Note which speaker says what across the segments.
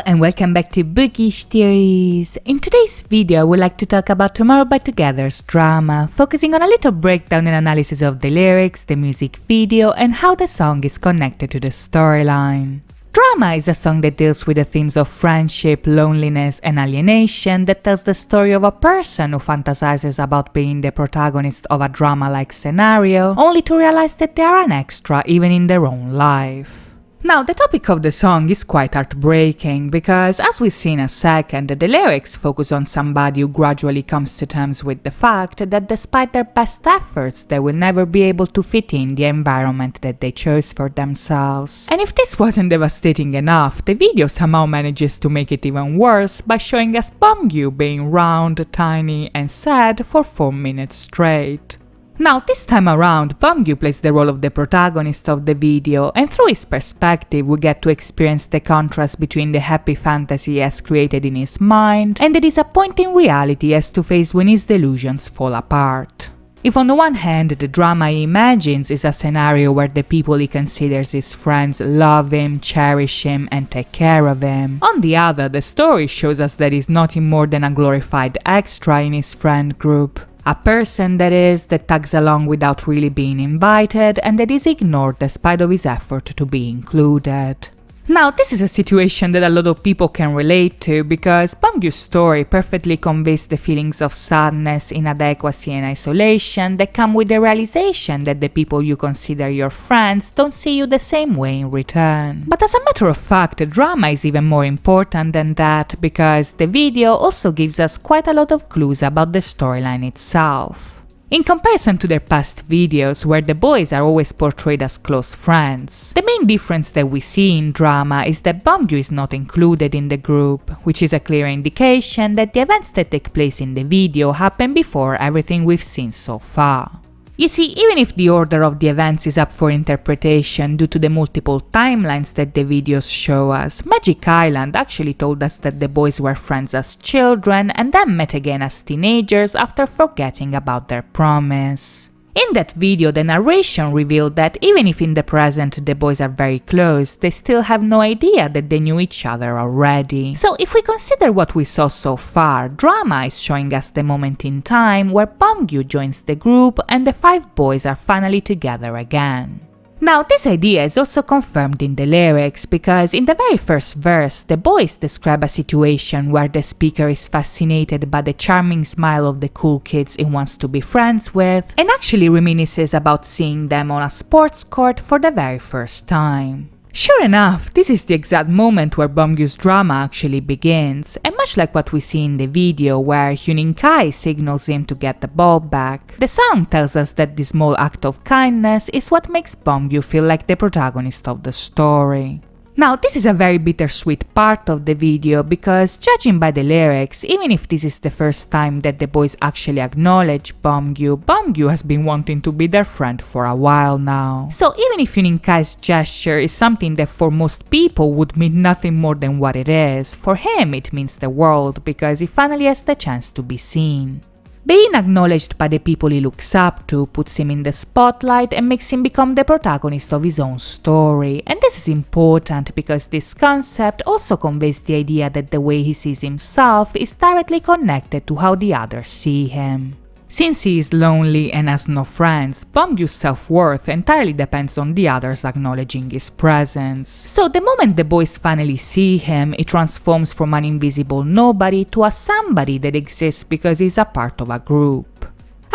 Speaker 1: and welcome back to Bookish Theories. In today's video, I would like to talk about Tomorrow by Together's drama, focusing on a little breakdown and analysis of the lyrics, the music video, and how the song is connected to the storyline. Drama is a song that deals with the themes of friendship, loneliness, and alienation, that tells the story of a person who fantasizes about being the protagonist of a drama-like scenario, only to realize that they are an extra even in their own life. Now, the topic of the song is quite heartbreaking because, as we see in a second, the lyrics focus on somebody who gradually comes to terms with the fact that despite their best efforts, they will never be able to fit in the environment that they chose for themselves. And if this wasn't devastating enough, the video somehow manages to make it even worse by showing us Beomgyu being round, tiny, and sad for 4 minutes straight. Now, this time around, Beomgyu plays the role of the protagonist of the video, and through his perspective we get to experience the contrast between the happy fantasy he has created in his mind and the disappointing reality he has to face when his delusions fall apart. If on the one hand the drama he imagines is a scenario where the people he considers his friends love him, cherish him, and take care of him, on the other the story shows us that he's nothing more than a glorified extra in his friend group. A person, that is, that tags along without really being invited and that is ignored despite of his effort to be included. Now, this is a situation that a lot of people can relate to because Beomgyu's story perfectly conveys the feelings of sadness, inadequacy, and isolation that come with the realization that the people you consider your friends don't see you the same way in return. But as a matter of fact, the drama is even more important than that because the video also gives us quite a lot of clues about the storyline itself. In comparison to their past videos, where the boys are always portrayed as close friends, the main difference that we see in drama is that Beomgyu is not included in the group, which is a clear indication that the events that take place in the video happen before everything we've seen so far. You see, even if the order of the events is up for interpretation due to the multiple timelines that the videos show us, Magic Island actually told us that the boys were friends as children and then met again as teenagers after forgetting about their promise. In that video, the narration revealed that even if in the present the boys are very close, they still have no idea that they knew each other already. So if we consider what we saw so far, drama is showing us the moment in time where Beomgyu joins the group and the 5 boys are finally together again. Now, this idea is also confirmed in the lyrics because in the very first verse, the boys describe a situation where the speaker is fascinated by the charming smile of the cool kids he wants to be friends with and actually reminisces about seeing them on a sports court for the very first time. Sure enough, this is the exact moment where Beomgyu's drama actually begins, and much like what we see in the video where Hyunin Kai signals him to get the ball back, the song tells us that this small act of kindness is what makes Beomgyu feel like the protagonist of the story. Now, this is a very bittersweet part of the video because, judging by the lyrics, even if this is the first time that the boys actually acknowledge Beomgyu has been wanting to be their friend for a while now. So even if Hyunin Kai's gesture is something that for most people would mean nothing more than what it is, for him it means the world because he finally has the chance to be seen. Being acknowledged by the people he looks up to puts him in the spotlight and makes him become the protagonist of his own story, and this is important because this concept also conveys the idea that the way he sees himself is directly connected to how the others see him. Since he is lonely and has no friends, Beomgyu's self-worth entirely depends on the others acknowledging his presence. So the moment the boys finally see him, he transforms from an invisible nobody to a somebody that exists because he's a part of a group.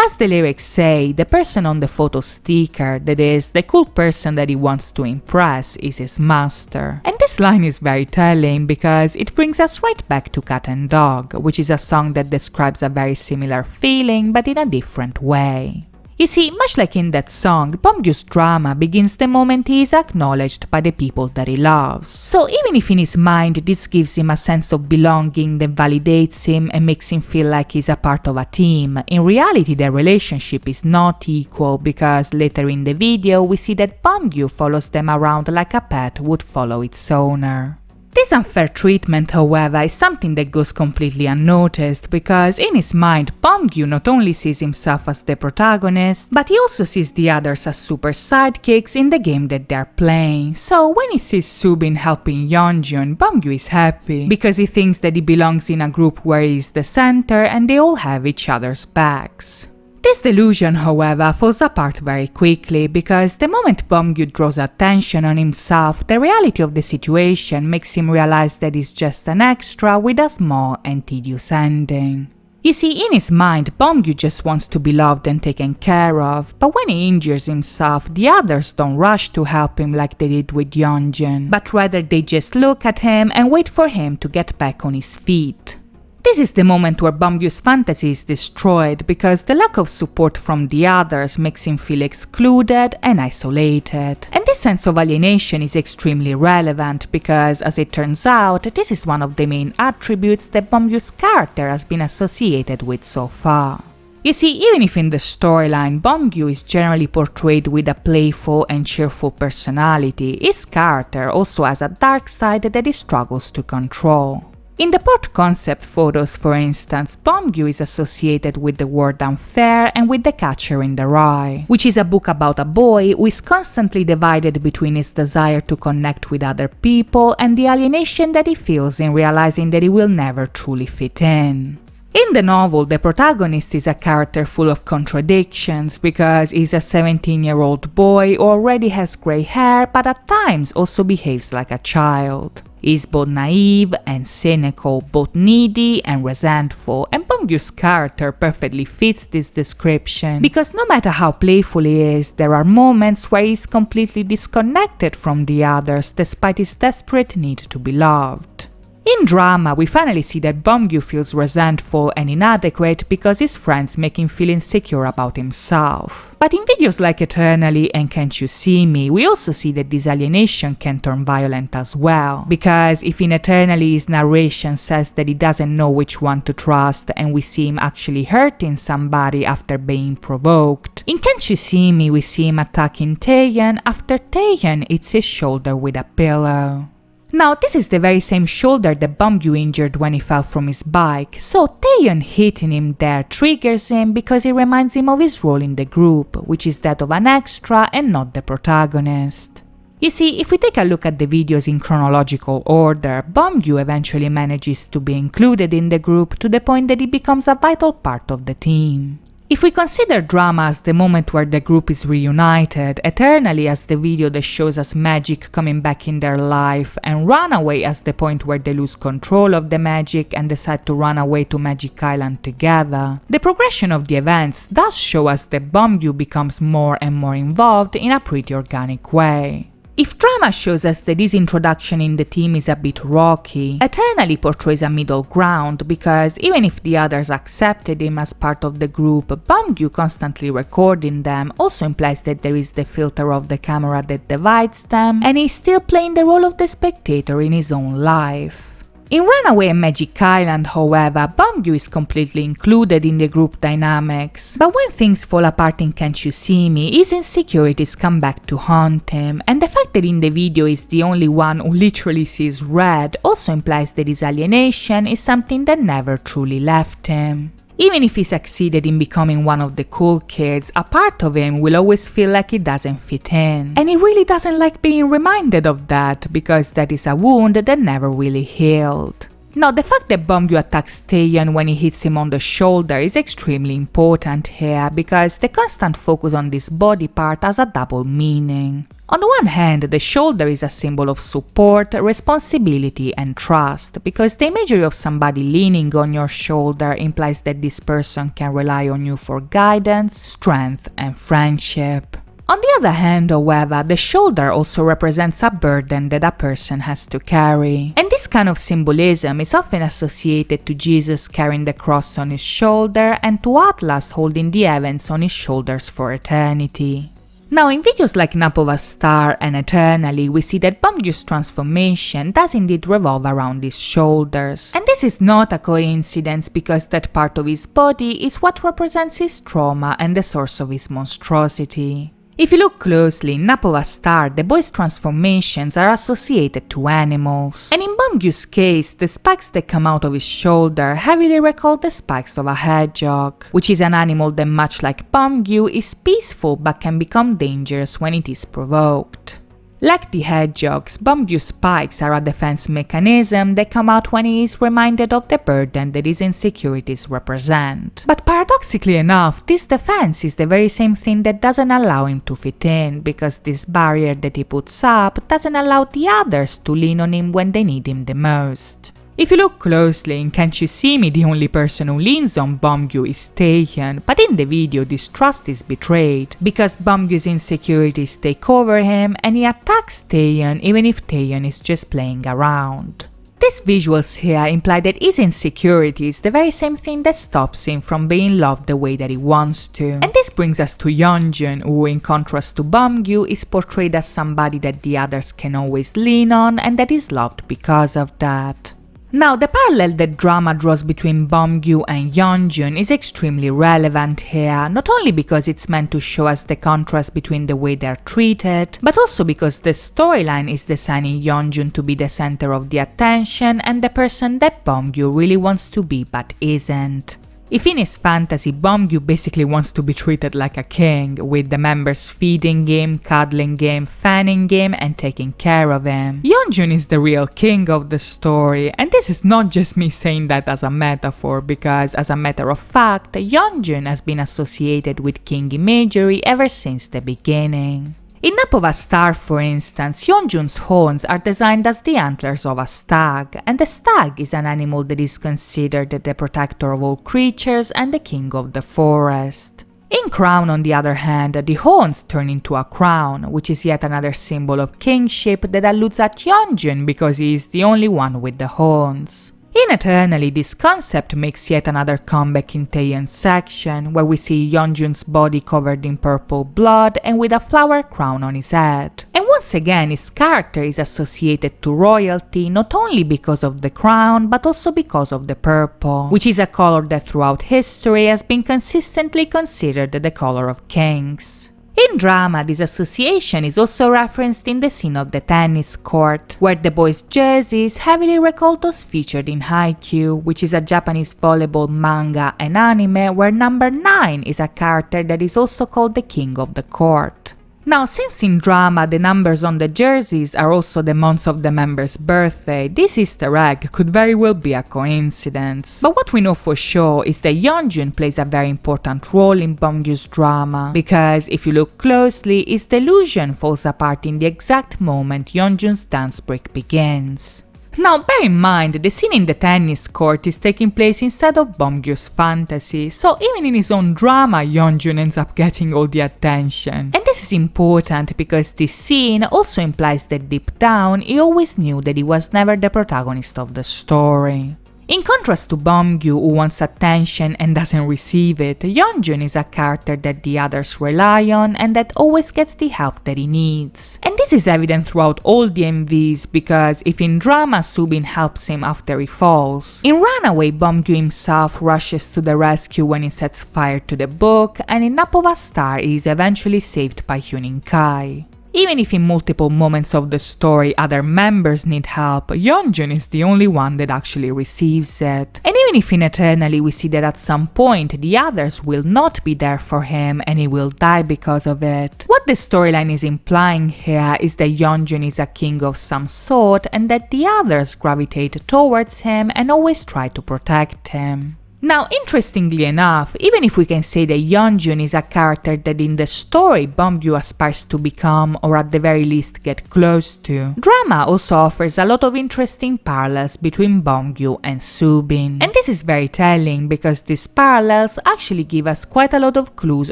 Speaker 1: As the lyrics say, the person on the photo sticker, that is, the cool person that he wants to impress, is his master. And this line is very telling because it brings us right back to Cat and Dog, which is a song that describes a very similar feeling but in a different way. You see, much like in that song, Beomgyu's drama begins the moment he is acknowledged by the people that he loves. So even if in his mind this gives him a sense of belonging that validates him and makes him feel like he's a part of a team, in reality their relationship is not equal because later in the video we see that Beomgyu follows them around like a pet would follow its owner. This unfair treatment, however, is something that goes completely unnoticed because in his mind, Beomgyu not only sees himself as the protagonist, but he also sees the others as super sidekicks in the game that they're playing. So when he sees Soobin helping Yeonjun, Beomgyu is happy because he thinks that he belongs in a group where he's the center and they all have each other's backs. This delusion, however, falls apart very quickly because the moment Beomgyu draws attention on himself, the reality of the situation makes him realize that he's just an extra with a small and tedious ending. You see, in his mind, Beomgyu just wants to be loved and taken care of, but when he injures himself, the others don't rush to help him like they did with Yeonjun, but rather they just look at him and wait for him to get back on his feet. This is the moment where Beomgyu's fantasy is destroyed because the lack of support from the others makes him feel excluded and isolated. And this sense of alienation is extremely relevant because, as it turns out, this is one of the main attributes that Beomgyu's character has been associated with so far. You see, even if in the storyline Beomgyu is generally portrayed with a playful and cheerful personality, his character also has a dark side that he struggles to control. In the port concept photos, for instance, Beomgyu is associated with the word unfair and with The Catcher in the Rye, which is a book about a boy who is constantly divided between his desire to connect with other people and the alienation that he feels in realizing that he will never truly fit in. In the novel, the protagonist is a character full of contradictions because he's a 17-year-old boy who already has grey hair but at times also behaves like a child. He's both naive and cynical, both needy and resentful, and Beomgyu's character perfectly fits this description because no matter how playful he is, there are moments where he's completely disconnected from the others despite his desperate need to be loved. In drama, we finally see that Beomgyu feels resentful and inadequate because his friends make him feel insecure about himself. But in videos like Eternally and Can't You See Me, we also see that this alienation can turn violent as well. Because if in Eternally his narration says that he doesn't know which one to trust and we see him actually hurting somebody after being provoked, in Can't You See Me we see him attacking Taeyeon after Taeyeon hits his shoulder with a pillow. Now, this is the very same shoulder that Beomgyu injured when he fell from his bike, so Taeyeon hitting him there triggers him because it reminds him of his role in the group, which is that of an extra and not the protagonist. You see, if we take a look at the videos in chronological order, Beomgyu eventually manages to be included in the group to the point that he becomes a vital part of the team. If we consider drama as the moment where the group is reunited, Eternally as the video that shows us magic coming back in their life, and Runaway as the point where they lose control of the magic and decide to run away to Magic Island together, the progression of the events does show us that Beomgyu becomes more and more involved in a pretty organic way. If drama shows us that this introduction in the team is a bit rocky, Eternally portrays a middle ground because even if the others accepted him as part of the group, Beomgyu constantly recording them also implies that there is the filter of the camera that divides them, and he's still playing the role of the spectator in his own life. In Runaway and Magic Island, however, Beomgyu is completely included in the group dynamics, but when things fall apart in Can't You See Me, his insecurities come back to haunt him, and the fact that in the video he's the only one who literally sees red also implies that his alienation is something that never truly left him. Even if he succeeded in becoming one of the cool kids, a part of him will always feel like he doesn't fit in. And he really doesn't like being reminded of that, because that is a wound that never really healed. Now, the fact that Beomgyu attacks Taeyeon when he hits him on the shoulder is extremely important here, because the constant focus on this body part has a double meaning. On the one hand, the shoulder is a symbol of support, responsibility, and trust, because the imagery of somebody leaning on your shoulder implies that this person can rely on you for guidance, strength, and friendship. On the other hand, however, the shoulder also represents a burden that a person has to carry. And this kind of symbolism is often associated to Jesus carrying the cross on his shoulder and to Atlas holding the heavens on his shoulders for eternity. Now, in videos like Nap of a Star and Eternally, we see that Beomgyu's transformation does indeed revolve around his shoulders. And this is not a coincidence, because that part of his body is what represents his trauma and the source of his monstrosity. If you look closely in Napova Star, the boy's transformations are associated to animals. And in Beomgyu's case, the spikes that come out of his shoulder heavily recall the spikes of a hedgehog, which is an animal that, much like Beomgyu, is peaceful but can become dangerous when it is provoked. Like the hedgehogs, Beomgyu's spikes are a defense mechanism that come out when he is reminded of the burden that his insecurities represent. But paradoxically enough, this defense is the very same thing that doesn't allow him to fit in, because this barrier that he puts up doesn't allow the others to lean on him when they need him the most. If you look closely in Can't You See Me, the only person who leans on Beomgyu is Taehyun, but in the video this trust is betrayed, because Beomgyu's insecurities take over him and he attacks Taehyun even if Taehyun is just playing around. These visuals here imply that his insecurity is the very same thing that stops him from being loved the way that he wants to. And this brings us to Yeonjun, who in contrast to Beomgyu is portrayed as somebody that the others can always lean on and that is loved because of that. Now, the parallel that drama draws between Beomgyu and Yeonjun is extremely relevant here, not only because it's meant to show us the contrast between the way they're treated, but also because the storyline is designing Yeonjun to be the center of the attention and the person that Beomgyu really wants to be but isn't. If in his fantasy, Beomgyu basically wants to be treated like a king, with the members feeding him, cuddling him, fanning him, and taking care of him, Yeonjun is the real king of the story, and this is not just me saying that as a metaphor, because as a matter of fact, Yeonjun has been associated with king imagery ever since the beginning. In Napova Star, for instance, Yeonjun's horns are designed as the antlers of a stag, and the stag is an animal that is considered the protector of all creatures and the king of the forest. In Crown, on the other hand, the horns turn into a crown, which is yet another symbol of kingship that alludes at Yeonjun because he is the only one with the horns. In Eternally, this concept makes yet another comeback in Taehyun's section, where we see Yeonjun's body covered in purple blood and with a flower crown on his head. And once again, his character is associated to royalty not only because of the crown, but also because of the purple, which is a color that throughout history has been consistently considered the color of kings. In drama, this association is also referenced in the scene of the tennis court, where the boys' jerseys heavily recall those featured in Haikyuu, which is a Japanese volleyball manga and anime where number 9 is a character that is also called the king of the court. Now, since in drama the numbers on the jerseys are also the months of the member's birthday, this Easter egg could very well be a coincidence. But what we know for sure is that Yeonjun plays a very important role in Beomgyu's drama, because if you look closely, his delusion falls apart in the exact moment Yeonjun's dance break begins. Now, bear in mind, the scene in the tennis court is taking place instead of Beomgyu's fantasy, so even in his own drama, Yeonjun ends up getting all the attention. And this is important because this scene also implies that deep down, he always knew that he was never the protagonist of the story. In contrast to Beomgyu, who wants attention and doesn't receive it, Yeonjun is a character that the others rely on and that always gets the help that he needs. And this is evident throughout all the MVs, because if in drama Soobin helps him after he falls, in Runaway Beomgyu himself rushes to the rescue when he sets fire to the book, and in Napova Star he is eventually saved by Hyunin Kai. Even if in multiple moments of the story other members need help, Yeonjun is the only one that actually receives it. And even if in Eternally we see that at some point the others will not be there for him and he will die because of it, what the storyline is implying here is that Yeonjun is a king of some sort and that the others gravitate towards him and always try to protect him. Now, interestingly enough, even if we can say that Yeonjun is a character that in the story Beomgyu aspires to become, or at the very least get close to, drama also offers a lot of interesting parallels between Beomgyu and Soobin. And this is very telling because these parallels actually give us quite a lot of clues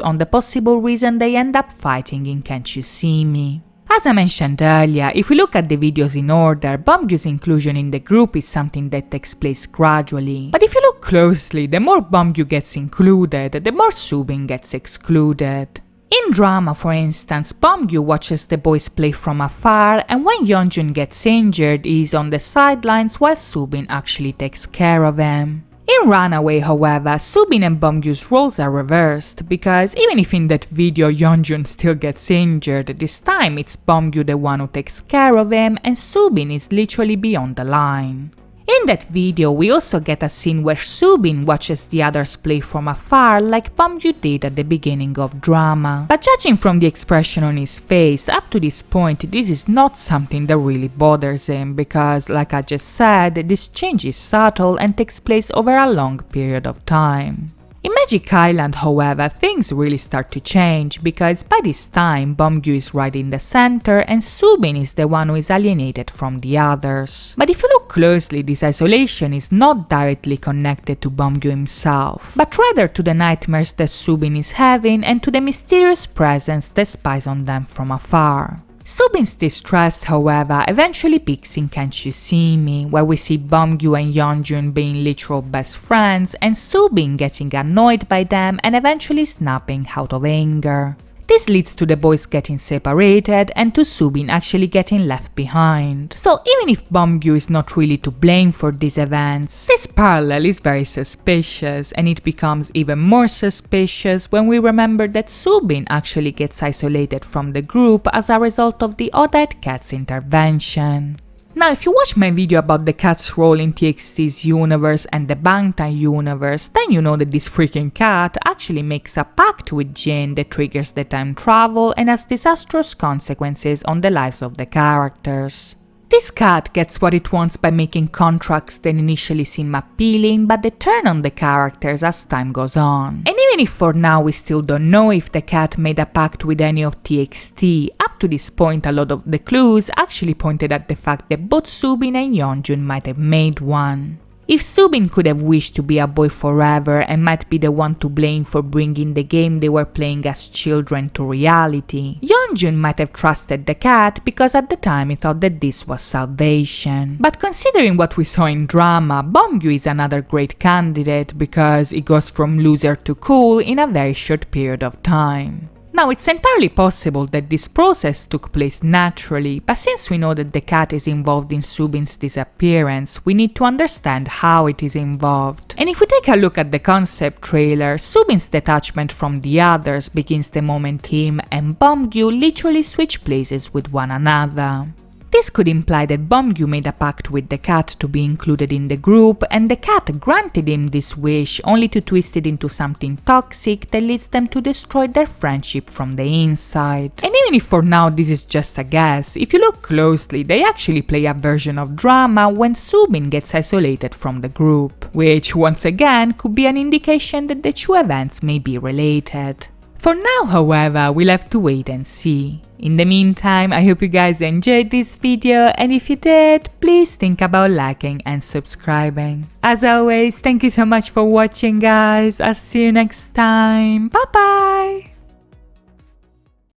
Speaker 1: on the possible reason they end up fighting in Can't You See Me. As I mentioned earlier, if we look at the videos in order, Beomgyu's inclusion in the group is something that takes place gradually. But if you look closely, the more Beomgyu gets included, the more Soobin gets excluded. In drama, for instance, Beomgyu watches the boys play from afar, and when Yeonjun gets injured, he is on the sidelines while Soobin actually takes care of him. In Runaway, however, Soobin and Beomgyu's roles are reversed, because even if in that video Yeonjun still gets injured, this time it's Beomgyu the one who takes care of him and Soobin is literally beyond the line. In that video, we also get a scene where Soobin watches the others play from afar like Beomgyu did at the beginning of Drama. But judging from the expression on his face, up to this point this is not something that really bothers him because, like I just said, this change is subtle and takes place over a long period of time. In Magic Island, however, things really start to change because by this time Beomgyu is right in the center and Soobin is the one who is alienated from the others. But if you look closely, this isolation is not directly connected to Beomgyu himself, but rather to the nightmares that Soobin is having and to the mysterious presence that spies on them from afar. Soobin's distress, however, eventually peaks in Can't You See Me, where we see Beomgyu and Yeonjun being literal best friends and Soobin getting annoyed by them and eventually snapping out of anger. This leads to the boys getting separated and to Soobin actually getting left behind. So even if Beomgyu is not really to blame for these events, this parallel is very suspicious, and it becomes even more suspicious when we remember that Soobin actually gets isolated from the group as a result of the Odd-Eyed Cat's intervention. Now, if you watch my video about the cat's role in TXT's universe and the Bangtan universe, then you know that this freaking cat actually makes a pact with Jin that triggers the time travel and has disastrous consequences on the lives of the characters. This cat gets what it wants by making contracts that initially seem appealing, but they turn on the characters as time goes on. And even if for now we still don't know if the cat made a pact with any of TXT, up to this point a lot of the clues actually pointed at the fact that both Soobin and Yeonjun might have made one. If Soobin could have wished to be a boy forever and might be the one to blame for bringing the game they were playing as children to reality, Yeonjun might have trusted the cat because at the time he thought that this was salvation. But considering what we saw in Drama, Beomgyu is another great candidate because he goes from loser to cool in a very short period of time. Now, it's entirely possible that this process took place naturally, but since we know that the cat is involved in Soobin's disappearance, we need to understand how it is involved. And if we take a look at the concept trailer, Soobin's detachment from the others begins the moment him and Beomgyu literally switch places with one another. This could imply that Beomgyu made a pact with the cat to be included in the group, and the cat granted him this wish only to twist it into something toxic that leads them to destroy their friendship from the inside. And even if for now this is just a guess, if you look closely, they actually play a version of Drama when Soobin gets isolated from the group, which once again could be an indication that the two events may be related. For now, however, we'll have to wait and see. In the meantime, I hope you guys enjoyed this video, and if you did, please think about liking and subscribing. As always, thank you so much for watching, guys. I'll see you next time. Bye bye!